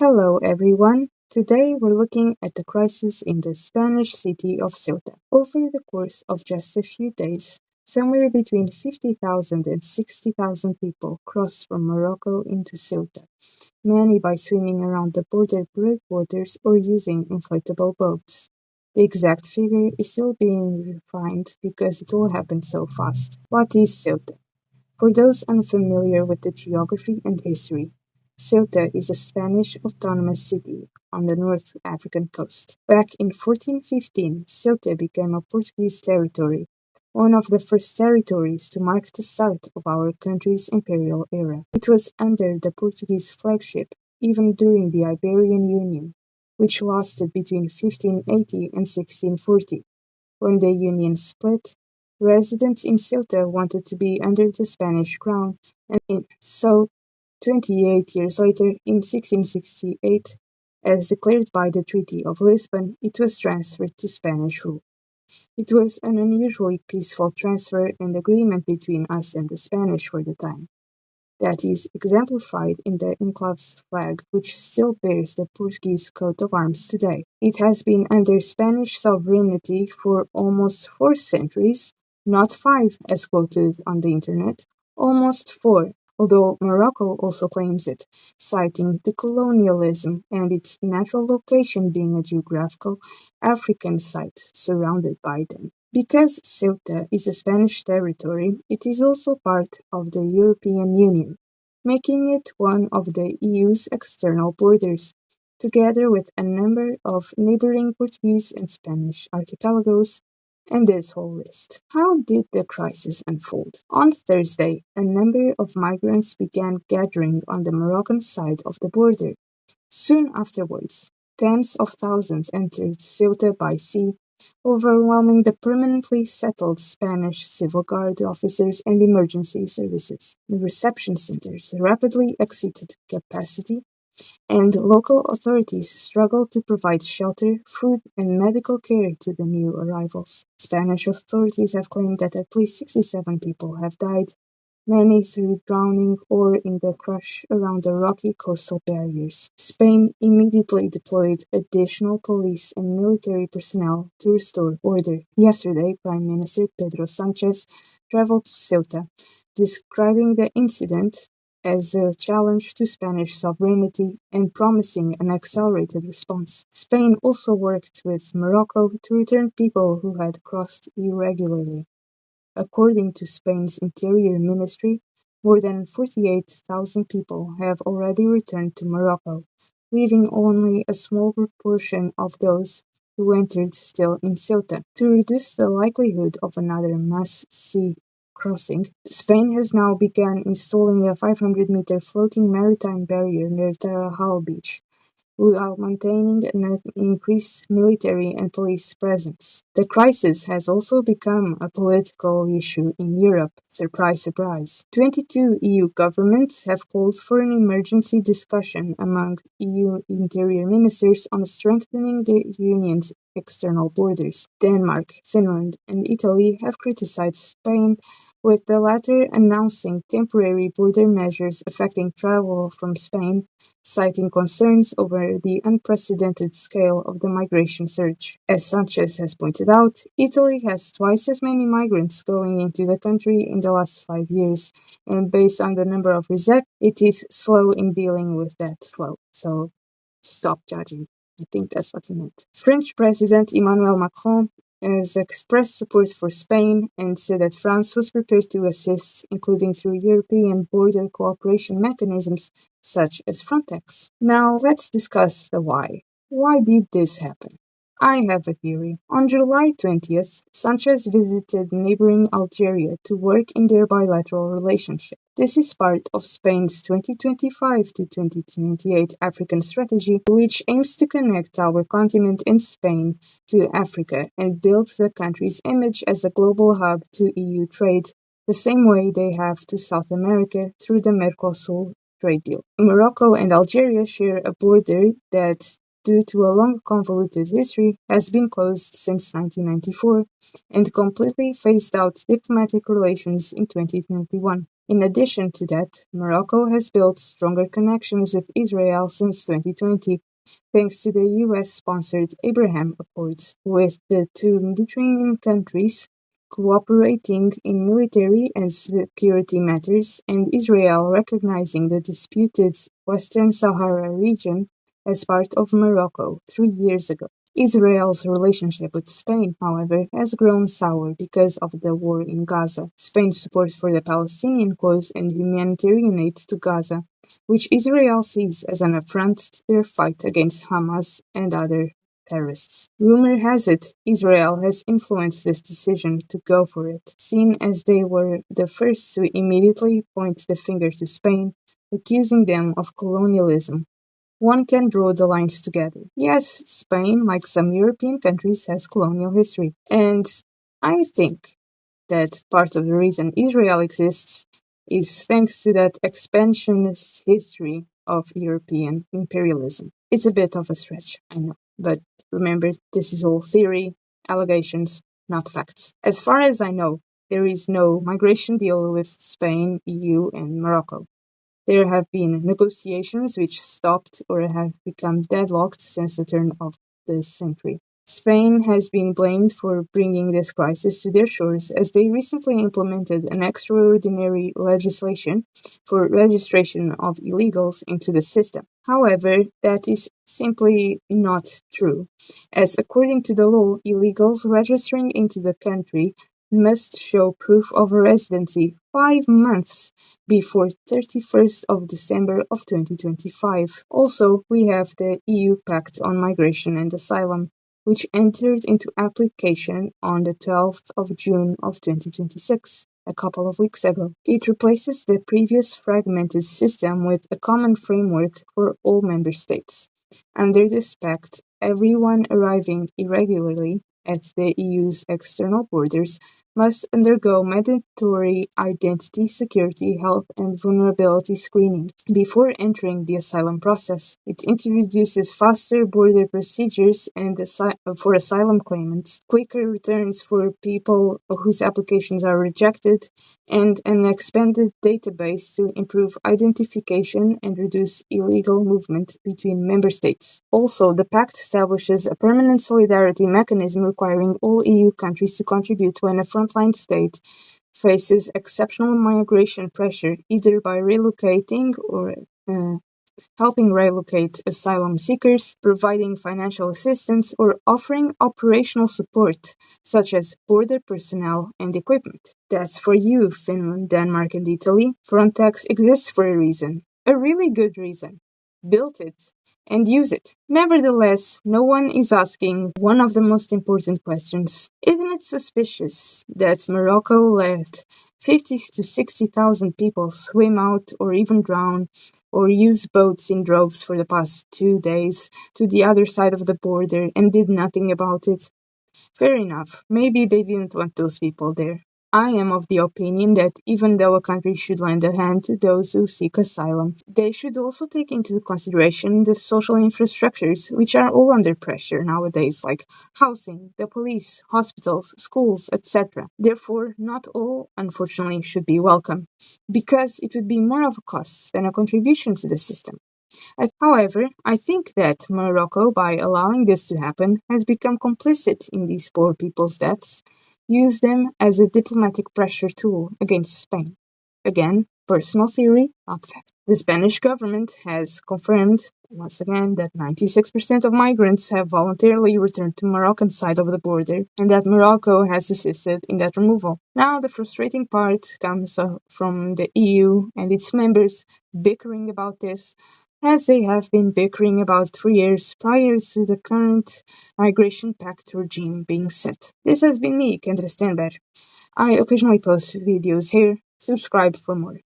Hello, everyone. Today we're looking at the crisis in the Spanish city of Ceuta. Over the course of just a few days, somewhere between 50,000 and 60,000 people crossed from Morocco into Ceuta, many by swimming around the border breakwaters or using inflatable boats. The exact figure is still being refined because it all happened so fast. What is Ceuta? For those unfamiliar with the geography and history, Ceuta is a Spanish autonomous city on the North African coast. Back in 1415, Ceuta became a Portuguese territory, one of the first territories to mark the start of our country's imperial era. It was under the Portuguese flagship even during the Iberian Union, which lasted between 1580 and 1640. When the Union split, residents in Ceuta wanted to be under the Spanish crown, so 28 years later, in 1668, as declared by the Treaty of Lisbon, it was transferred to Spanish rule. It was an unusually peaceful transfer and agreement between us and the Spanish for the time. That is exemplified in the enclave's flag, which still bears the Portuguese coat of arms today. It has been under Spanish sovereignty for almost 4 centuries, not 5 as quoted on the internet, almost 4, although Morocco also claims it, citing the colonialism and its natural location being a geographical African site surrounded by them. Because Ceuta is a Spanish territory, it is also part of the European Union, making it one of the EU's external borders, together with a number of neighboring Portuguese and Spanish archipelagos, and this whole list. How did the crisis unfold? On Thursday, a number of migrants began gathering on the Moroccan side of the border. Soon afterwards, tens of thousands entered Ceuta by sea, overwhelming the permanently settled Spanish civil guard officers and emergency services. The reception centers rapidly exceeded capacity, and local authorities struggled to provide shelter, food, and medical care to the new arrivals. Spanish authorities have claimed that at least 67 people have died, many through drowning or in the crush around the rocky coastal barriers. Spain immediately deployed additional police and military personnel to restore order. Yesterday, Prime Minister Pedro Sánchez traveled to Ceuta, describing the incident as a challenge to Spanish sovereignty and promising an accelerated response. Spain also worked with Morocco to return people who had crossed irregularly. According to Spain's Interior Ministry, more than 48,000 people have already returned to Morocco, leaving only a small proportion of those who entered still in Ceuta. To reduce the likelihood of another mass sea crossing, Spain has now begun installing a 500-meter floating maritime barrier near Tarajal Beach, while maintaining an increased military and police presence. The crisis has also become a political issue in Europe. Surprise, surprise. 22 EU governments have called for an emergency discussion among EU interior ministers on strengthening the Union's external borders. Denmark, Finland, and Italy have criticized Spain, with the latter announcing temporary border measures affecting travel from Spain, citing concerns over the unprecedented scale of the migration surge. As Sanchez has pointed out, Italy has twice as many migrants going into the country in the last 5 years, and based on the number of rejects, it is slow in dealing with that flow. So stop judging. I think that's what he meant. French President Emmanuel Macron has expressed support for Spain and said that France was prepared to assist, including through European border cooperation mechanisms such as Frontex. Now let's discuss the why. Why did this happen? I have a theory. On July 20th, Sanchez visited neighboring Algeria to work in their bilateral relationship. This is part of Spain's 2025 to 2028 African strategy, which aims to connect our continent and Spain to Africa and build the country's image as a global hub to EU trade, the same way they have to South America through the Mercosur trade deal. Morocco and Algeria share a border that, due to a long convoluted history, has been closed since 1994 and completely phased out diplomatic relations in 2021. In addition to that, Morocco has built stronger connections with Israel since 2020, thanks to the US-sponsored Abraham Accords, with the two Mediterranean countries cooperating in military and security matters, and Israel recognizing the disputed Western Sahara region as part of Morocco 3 years ago. Israel's relationship with Spain, however, has grown sour because of the war in Gaza. Spain's support for the Palestinian cause and humanitarian aid to Gaza, which Israel sees as an affront to their fight against Hamas and other terrorists. Rumor has it Israel has influenced this decision to go for it, seen as they were the first to immediately point the finger to Spain, accusing them of colonialism. One can draw the lines together. Yes, Spain, like some European countries, has colonial history. And I think that part of the reason Israel exists is thanks to that expansionist history of European imperialism. It's a bit of a stretch, I know. But remember, this is all theory, allegations, not facts. As far as I know, there is no migration deal with Spain, EU, and Morocco. There have been negotiations which stopped or have become deadlocked since the turn of the century. Spain has been blamed for bringing this crisis to their shores as they recently implemented an extraordinary legislation for registration of illegals into the system. However, that is simply not true, as according to the law, illegals registering into the country must show proof of residency 5 months before 31st of December of 2025. Also, we have the EU Pact on Migration and Asylum, which entered into application on the 12th of June of 2026, a couple of weeks ago. It replaces the previous fragmented system with a common framework for all member states. Under this pact, everyone arriving irregularly at the EU's external borders must undergo mandatory identity, security, health, and vulnerability screening before entering the asylum process. It introduces faster border procedures and for asylum claimants, quicker returns for people whose applications are rejected, and an expanded database to improve identification and reduce illegal movement between member states. Also, the pact establishes a permanent solidarity mechanism requiring all EU countries to contribute when a frontline state faces exceptional migration pressure, either by relocating or helping relocate asylum seekers, providing financial assistance, or offering operational support, such as border personnel and equipment. That's for you, Finland, Denmark, and Italy. Frontex exists for a reason. A really good reason. Build it and use it. Nevertheless, no one is asking one of the most important questions. Isn't it suspicious that Morocco let 50 to 60,000 people swim out or even drown or use boats in droves for the past 2 days to the other side of the border and did nothing about it? Fair enough. Maybe they didn't want those people there. I am of the opinion that even though a country should lend a hand to those who seek asylum, they should also take into consideration the social infrastructures which are all under pressure nowadays, like housing, the police, hospitals, schools, etc. Therefore, not all, unfortunately, should be welcome, because it would be more of a cost than a contribution to the system. However, I think that Morocco, by allowing this to happen, has become complicit in these poor people's deaths, used them as a diplomatic pressure tool against Spain. Again, personal theory, not fact. The Spanish government has confirmed, once again, that 96% of migrants have voluntarily returned to Moroccan side of the border, and that Morocco has assisted in that removal. Now, the frustrating part comes from the EU and its members bickering about this, as they have been bickering about 3 years prior to the current migration pact regime being set. This has been me, Kendra Stenberg. I occasionally post videos here. Subscribe for more.